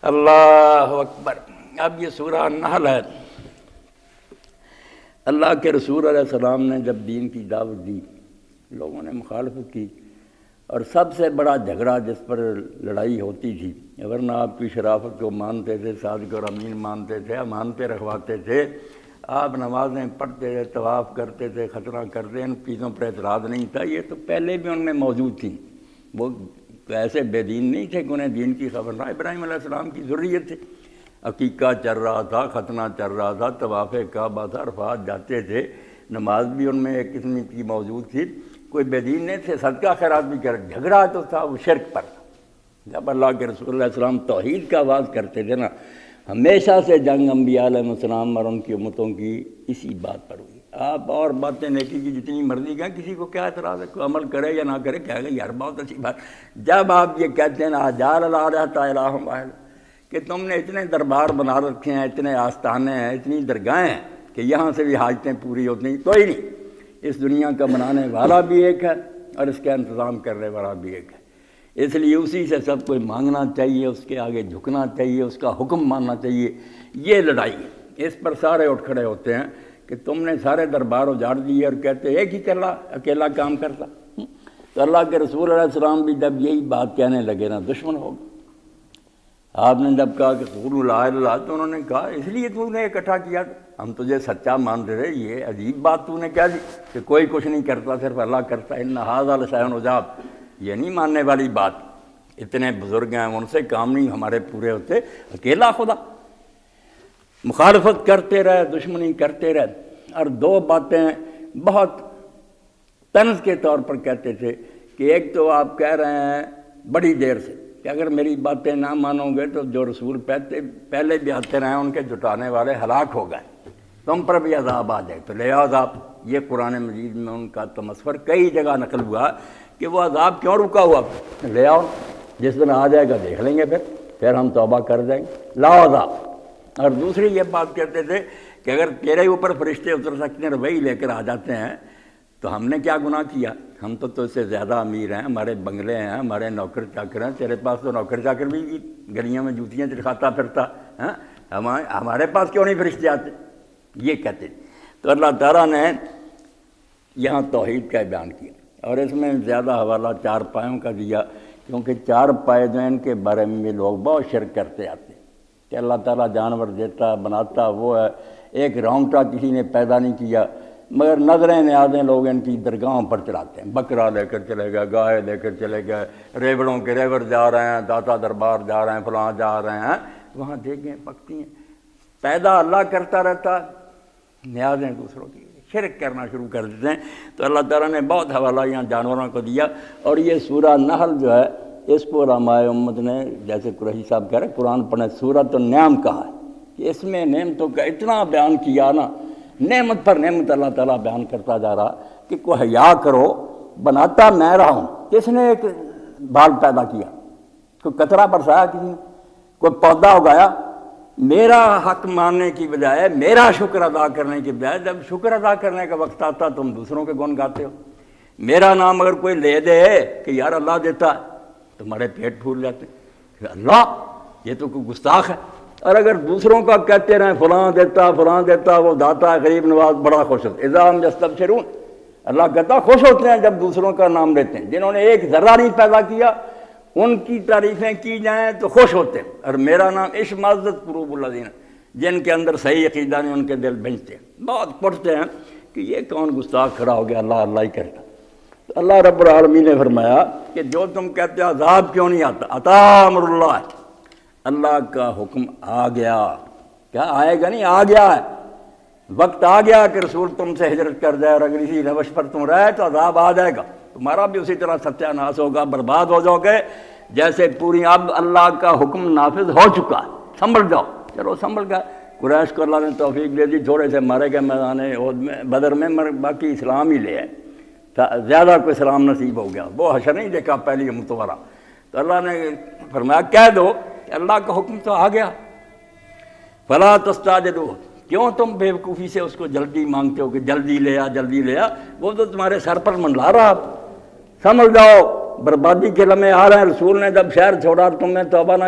اللہ اکبر۔ اب یہ سورہ نحل ہے۔ اللہ کے رسول علیہ السلام نے جب دین کی دعوت دی، لوگوں نے مخالفت کی، اور سب سے بڑا جھگڑا جس پر لڑائی ہوتی تھی، ورنہ آپ کی شرافت کو مانتے تھے، صادق اور امین مانتے تھے، امان پہ رکھواتے تھے، آپ نمازیں پڑھتے تھے، طواف کرتے تھے، ختنہ کرتے، ان چیزوں پر اعتراض نہیں تھا۔ یہ تو پہلے بھی ان میں موجود تھیں، وہ ایسے بے دین نہیں تھے کہ انہیں دین کی خبر نہ۔ ابراہیم علیہ السلام کی ذریت تھے، عقیقہ چل رہا تھا، ختنہ چل رہا تھا، طواف کعبہ تھا، عرفات جاتے تھے، نماز بھی ان میں ایک قسم کی موجود تھی، کوئی بے دین نہیں تھے، صدقہ خیرات بھی کر۔ جھگڑا تو تھا وہ شرک پر۔ جب اللہ کے رسول علیہ السلام توحید کا آواز کرتے تھے نا، ہمیشہ سے جنگ انبیاء علیہ السلام اور ان کی امتوں کی اسی بات پر ہوئی۔ آپ اور باتیں نیکی کی جتنی مرضی کہیں، کسی کو کیا اعتراض ہے، کوئی عمل کرے یا نہ کرے، کہے گا یار بہت اچھی بات۔ جب آپ یہ کہتے ہیں نا جعل الآلہۃ الٰہا واحدا، کہ تم نے اتنے دربار بنا رکھے ہیں، اتنے آستانے ہیں، اتنی درگاہیں ہیں کہ یہاں سے بھی حاجتیں پوری ہوتی ہیں، کوئی نہیں، اس دنیا کا بنانے والا بھی ایک ہے اور اس کا انتظام کرنے والا بھی ایک ہے، اس لیے اسی سے سب کوئی مانگنا چاہیے، اس کے آگے جھکنا چاہیے، اس کا حکم ماننا چاہیے۔ یہ لڑائی ہے، اس پر سارے اٹھ کھڑے ہوتے ہیں کہ تم نے سارے دربار اجاڑ دیے اور کہتے ایک ہی اکیلا کام کرتا۔ تو اللہ کے رسول علیہ السلام بھی جب یہی بات کہنے لگے نا، دشمن ہو گئے۔ آپ نے جب کہا کہ قولوا لا الہ الا اللہ، تو انہوں نے کہا اس لیے تو نے اکٹھا کیا، ہم تجھے سچا مانتے تھے، یہ عجیب بات تو نے کہہ دی کہ کوئی کچھ نہیں کرتا، صرف اللہ کرتا ہے، ان ھذا لشیء عجاب، یہ نہیں ماننے والی بات، اتنے بزرگ ہیں ان سے کام نہیں ہمارے پورے ہوتے، اکیلا خدا۔ مخالفت کرتے رہے، دشمنی کرتے رہے، اور دو باتیں بہت طنز کے طور پر کہتے تھے کہ ایک تو آپ کہہ رہے ہیں بڑی دیر سے کہ اگر میری باتیں نہ مانو گے تو جو رسول پہلے بھی آتے رہے ان کے جٹانے والے ہلاک ہو گئے، تم پر بھی عذاب آ جائے، تو لے آؤ عذاب۔ یہ قرآن مجید میں ان کا تمسخر کئی جگہ نقل ہوا کہ وہ عذاب کیوں رکا ہوا، لے آؤ، جس دن آ جائے گا دیکھ لیں گے، پھر ہم توبہ کر دیں گے، لاؤ عذاب۔ اور دوسری یہ بات کہتے تھے کہ اگر تیرے اوپر فرشتے اتر سکتے ہیں اور وہی لے کر آ جاتے ہیں تو ہم نے کیا گناہ کیا، ہم تو تجھ سے زیادہ امیر ہیں، ہمارے بنگلے ہیں، ہمارے نوکر چاکر ہیں، تیرے پاس تو نوکر چاکر بھی گلیوں میں جوتیاں چٹکاتا پھرتا، ہمارے پاس کیوں نہیں فرشتے آتے، یہ کہتے تھے۔ تو اللہ تعالیٰ نے یہاں توحید کا بیان کیا، اور اس میں زیادہ حوالہ چار پایوں کا دیا، کیونکہ چار پائے جو ہیں ان کے بارے میں بھی لوگ بہت شرک کرتے آتے کہ اللہ تعالیٰ جانور دیتا بناتا وہ ہے، ایک رونگٹا کسی نے پیدا نہیں کیا، مگر نظریں نیازیں لوگ ان کی درگاہوں پر چڑھاتے ہیں، بکرا لے کر چلے گئے، گائے لے کر چلے گئے، ریوڑوں کے ریوڑ جا رہے ہیں، داتا دربار جا رہے ہیں، فلاں جا رہے ہیں، وہاں دیکھیں پکتی ہیں، پیدا اللہ کرتا رہتا، نیازیں دوسروں کی، شرک کرنا شروع کر دیتے ہیں۔ تو اللہ تعالیٰ نے بہت حوالہ یہاں جانوروں کو دیا، اور یہ سورہ نحل جو ہے اس کو علماء امت نے، جیسے قریشی صاحب کہہ رہے ہیں قرآن پڑھیں، سورۃ النعم کہا ہے کہ اس میں نعمتوں کا اتنا بیان کیا نا، نعمت پر نعمت اللہ تعالیٰ بیان کرتا جا رہا کہ کوئی حیا کرو، بناتا میں رہا ہوں، کس نے ایک بال پیدا کیا، کوئی قطرہ برسایا کسی نے، کوئی پودا اگایا، میرا حق ماننے کی بجائے، میرا شکر ادا کرنے کی بجائے، جب شکر ادا کرنے کا وقت آتا تم دوسروں کے گن گاتے ہو۔ میرا نام اگر کوئی لے دے کہ یار اللہ دیتا ہے، تمہارے پیٹ پھول جاتے ہیں، اللہ یہ تو کوئی گستاخ ہے۔ اور اگر دوسروں کا کہتے رہیں فلاں دیتا وہ داتا ہے، غریب نواز، بڑا خوش ہوتا ہے، اذا ہم یستبشرون، اللہ کہتا خوش ہوتے ہیں جب دوسروں کا نام لیتے ہیں، جنہوں نے ایک ذرہ نہیں پیدا کیا ان کی تعریفیں کی جائیں تو خوش ہوتے ہیں، اور میرا نام اشمئزت قلوب الذین، جن کے اندر صحیح عقیدہ نہیں ان کے دل بھنجتے ہیں، بہت پڑھتے ہیں کہ یہ کون گستاخ کھڑا ہو گیا، اللہ اللہ ہی کرتا۔ تو اللہ رب العالمین نے فرمایا کہ جو تم کہتے ہو عذاب کیوں نہیں آتا، عطا امر اللہ، اللہ کا حکم آ گیا، کیا آئے گا نہیں، آ گیا ہے، وقت آ گیا کہ رسول تم سے ہجرت کر جائے، اور اگر اسی روش پر تم رہے تو عذاب آ جائے گا، تمہارا بھی اسی طرح ستیہ ناس ہوگا، برباد ہو جاؤ گے جیسے پوری۔ اب اللہ کا حکم نافذ ہو چکا ہے، سنبھل جاؤ، چلو سنبھل گئے۔ قریش کو اللہ نے توفیق دے دی، تھوڑے سے مارے گئے میدان احد میں، بدر میں، باقی اسلام ہی لے آئے، زیادہ کوئی اسلام نصیب ہو گیا، وہ حشر نہیں دیکھا پہلی متورہ۔ تو اللہ نے فرمایا کہہ دو کہ اللہ کا حکم تو آ گیا، فلا تستعجلوا، کیوں تم بے وقوفی سے اس کو جلدی مانگتے ہو کہ جلدی لے آ جلدی لے آ، وہ تو تمہارے سر پر منڈلا رہا، سمجھ جاؤ بربادی کے لمحے آ رہے ہیں، رسول نے جب شہر چھوڑا تم نے توبہ نہ